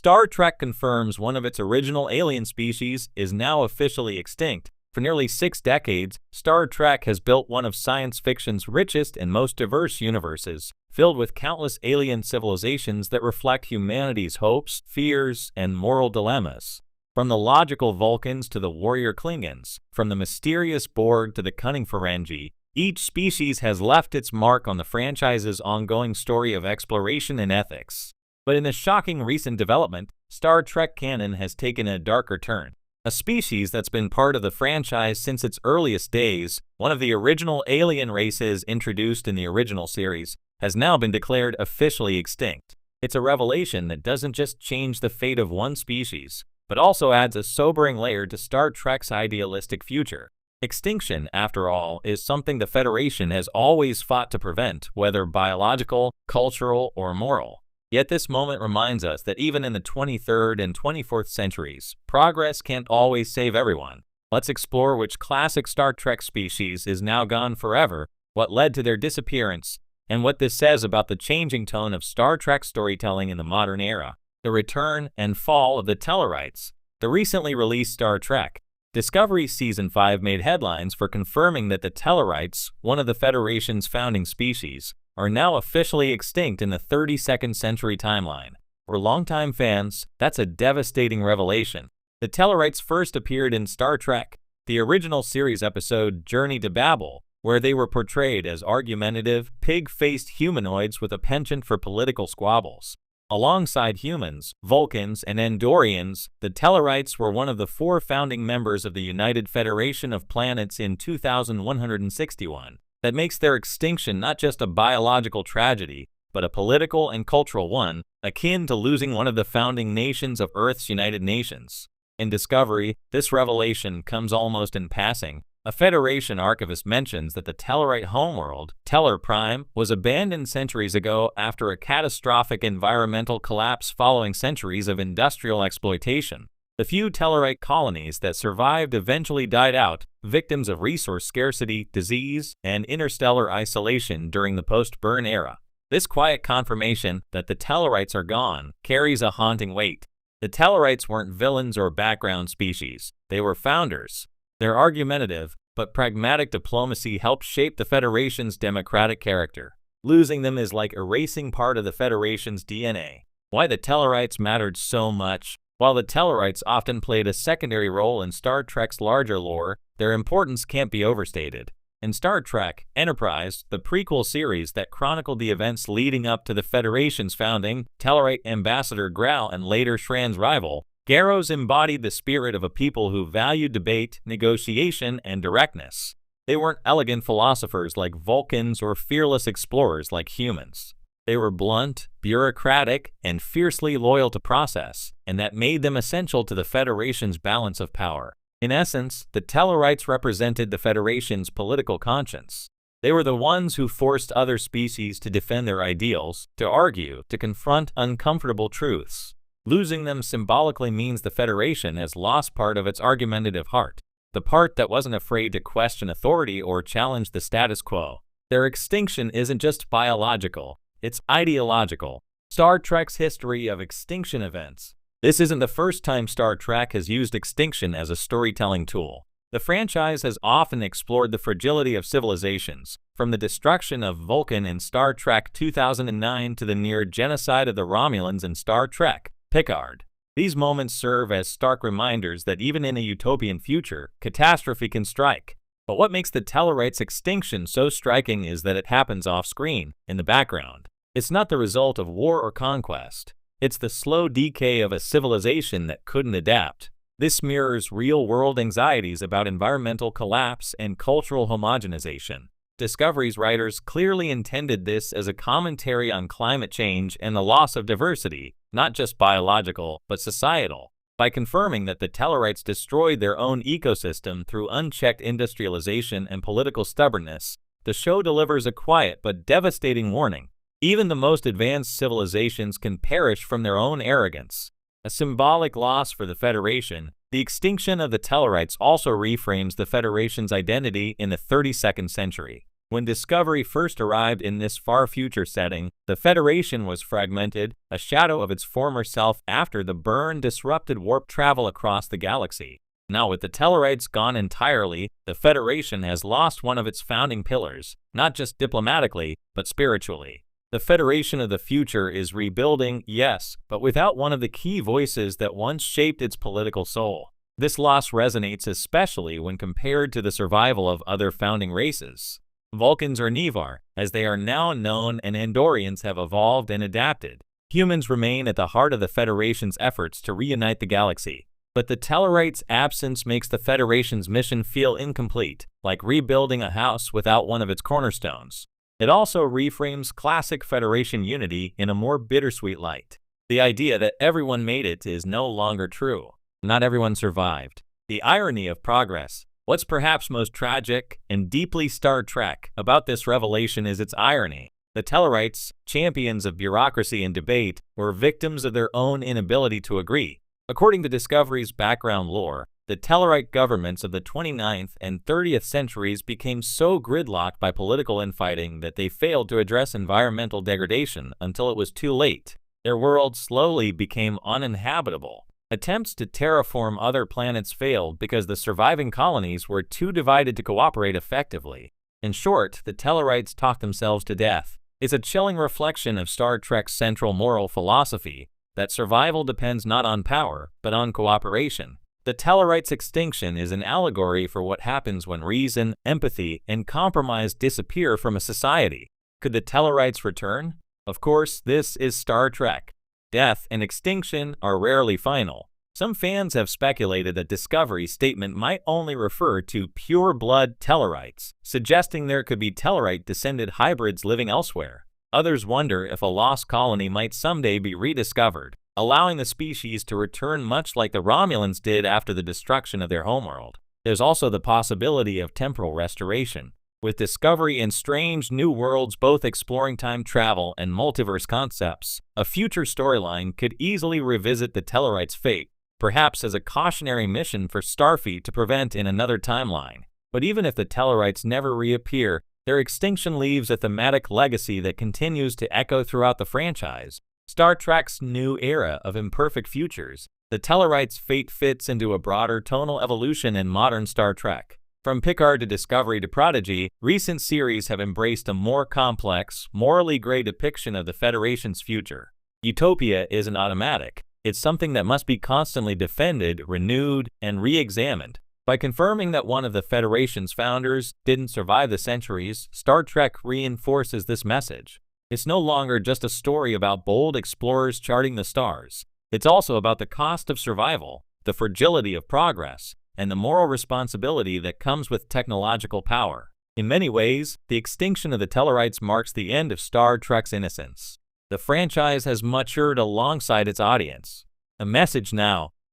Star Trek confirms one of its original alien species is now officially extinct. For nearly 6 decades, Star Trek has built one of science fiction's richest and most diverse universes, filled with countless alien civilizations that reflect humanity's hopes, fears, and moral dilemmas. From the logical Vulcans to the warrior Klingons, from the mysterious Borg to the cunning Ferengi, each species has left its mark on the franchise's ongoing story of exploration and ethics. But in a shocking recent development, Star Trek canon has taken a darker turn. A species that's been part of the franchise since its earliest days, one of the original alien races introduced in the original series, has now been declared officially extinct. It's a revelation that doesn't just change the fate of one species, but also adds a sobering layer to Star Trek's idealistic future. Extinction, after all, is something the Federation has always fought to prevent, whether biological, cultural, or moral. Yet this moment reminds us that even in the 23rd and 24th centuries, progress can't always save everyone. Let's explore which classic Star Trek species is now gone forever, what led to their disappearance, and what this says about the changing tone of Star Trek storytelling in the modern era. The return and fall of the Tellarites. The recently released Star Trek Discovery Season 5 made headlines for confirming that the Tellarites, one of the Federation's founding species, are now officially extinct in the 32nd century timeline. For longtime fans, that's a devastating revelation. The Tellarites first appeared in Star Trek, the original series episode Journey to Babel, where they were portrayed as argumentative, pig-faced humanoids with a penchant for political squabbles. Alongside humans, Vulcans, and Andorians, the Tellarites were one of the 4 founding members of the United Federation of Planets in 2161. That makes their extinction not just a biological tragedy, but a political and cultural one, akin to losing one of the founding nations of Earth's United Nations. In Discovery, this revelation comes almost in passing. A Federation archivist mentions that the Tellarite homeworld, Tellar Prime, was abandoned centuries ago after a catastrophic environmental collapse following centuries of industrial exploitation. The few Tellarite colonies that survived eventually died out, victims of resource scarcity, disease, and interstellar isolation during the post-burn era. This quiet confirmation that the Tellarites are gone carries a haunting weight. The Tellarites weren't villains or background species, they were founders. Their argumentative, but pragmatic diplomacy helped shape the Federation's democratic character. Losing them is like erasing part of the Federation's DNA. Why the Tellarites mattered so much? While the Tellarites often played a secondary role in Star Trek's larger lore, their importance can't be overstated. In Star Trek Enterprise, the prequel series that chronicled the events leading up to the Federation's founding, Tellarite Ambassador Grau and later Shran's rival, Garros embodied the spirit of a people who valued debate, negotiation, and directness. They weren't elegant philosophers like Vulcans or fearless explorers like humans. They were blunt, bureaucratic, and fiercely loyal to process, and that made them essential to the Federation's balance of power. In essence, the Tellarites represented the Federation's political conscience. They were the ones who forced other species to defend their ideals, to argue, to confront uncomfortable truths. Losing them symbolically means the Federation has lost part of its argumentative heart, the part that wasn't afraid to question authority or challenge the status quo. Their extinction isn't just biological. It's ideological. Star Trek's history of extinction events. This isn't the first time Star Trek has used extinction as a storytelling tool. The franchise has often explored the fragility of civilizations, from the destruction of Vulcan in Star Trek 2009 to the near genocide of the Romulans in Star Trek Picard. These moments serve as stark reminders that even in a utopian future, catastrophe can strike. But what makes the Tellarites' extinction so striking is that it happens off-screen, in the background. It's not the result of war or conquest. It's the slow decay of a civilization that couldn't adapt. This mirrors real-world anxieties about environmental collapse and cultural homogenization. Discovery's writers clearly intended this as a commentary on climate change and the loss of diversity, not just biological, but societal. By confirming that the Tellarites destroyed their own ecosystem through unchecked industrialization and political stubbornness, the show delivers a quiet but devastating warning. Even the most advanced civilizations can perish from their own arrogance. A symbolic loss for the Federation, the extinction of the Tellarites also reframes the Federation's identity in the 32nd century. When Discovery first arrived in this far-future setting, the Federation was fragmented, a shadow of its former self after the burn disrupted warp travel across the galaxy. Now with the Tellarites gone entirely, the Federation has lost one of its founding pillars, not just diplomatically, but spiritually. The Federation of the future is rebuilding, yes, but without one of the key voices that once shaped its political soul. This loss resonates especially when compared to the survival of other founding races. Vulcans or Nevar, as they are now known, and Andorians have evolved and adapted. Humans remain at the heart of the Federation's efforts to reunite the galaxy. But the Tellarites' absence makes the Federation's mission feel incomplete, like rebuilding a house without one of its cornerstones. It also reframes classic Federation unity in a more bittersweet light. The idea that everyone made it is no longer true. Not everyone survived. The irony of progress. What's perhaps most tragic and deeply Star Trek about this revelation is its irony. The Tellarites, champions of bureaucracy and debate, were victims of their own inability to agree. According to Discovery's background lore, the Tellarite governments of the 29th and 30th centuries became so gridlocked by political infighting that they failed to address environmental degradation until it was too late. Their world slowly became uninhabitable. Attempts to terraform other planets failed because the surviving colonies were too divided to cooperate effectively. In short, the Tellarites talked themselves to death. It's a chilling reflection of Star Trek's central moral philosophy, that survival depends not on power, but on cooperation. The Tellarites' extinction is an allegory for what happens when reason, empathy, and compromise disappear from a society. Could the Tellarites return? Of course, this is Star Trek. Death and extinction are rarely final. Some fans have speculated that Discovery's statement might only refer to pure-blood Tellarites, suggesting there could be Tellarite-descended hybrids living elsewhere. Others wonder if a lost colony might someday be rediscovered, allowing the species to return much like the Romulans did after the destruction of their homeworld. There's also the possibility of temporal restoration. With Discovery and strange new worlds both exploring time travel and multiverse concepts, a future storyline could easily revisit the Tellarites' fate, perhaps as a cautionary mission for Starfleet to prevent in another timeline. But even if the Tellarites never reappear, their extinction leaves a thematic legacy that continues to echo throughout the franchise. Star Trek's new era of imperfect futures, the Tellarites' fate fits into a broader tonal evolution in modern Star Trek. From Picard to Discovery to Prodigy, recent series have embraced a more complex, morally gray depiction of the Federation's future. Utopia isn't automatic. It's something that must be constantly defended, renewed, and re-examined. By confirming that one of the Federation's founders didn't survive the centuries, Star Trek reinforces this message. It's no longer just a story about bold explorers charting the stars. It's also about the cost of survival, the fragility of progress, and the moral responsibility that comes with technological power. In many ways, the extinction of the Tellarites marks the end of Star Trek's innocence. The franchise has matured alongside its audience. A message now: